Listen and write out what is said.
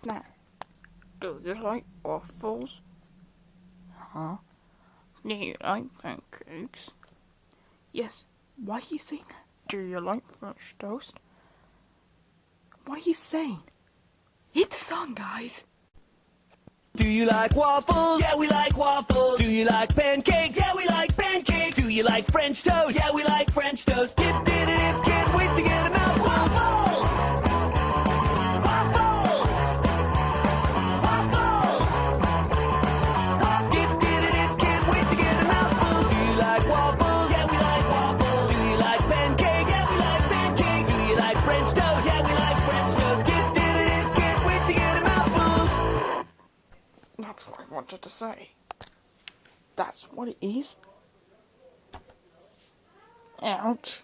Now, do you like waffles? Huh? Do you like pancakes? Yes. What are you saying? Do you like French toast? What are you saying? Hit the song, guys! Do you like waffles? Yeah, we like waffles. Do you like pancakes? Yeah, we like pancakes. Do you like French toast? Yeah, we like French toast. Dip, dip, dip, can't wait to get a mouthful. Waffles! Waffles! Waffles! Dip, dip, dip, can't wait to get a mouthful. Do you like waffles? Yeah, we like waffles. Do you like pancakes? Yeah, we like pancakes. Do you like French toast? Yeah, we like French toast. Dip, dip, dip, can't wait to get a mouthful. That's what I wanted to say. That's what it is. Ouch.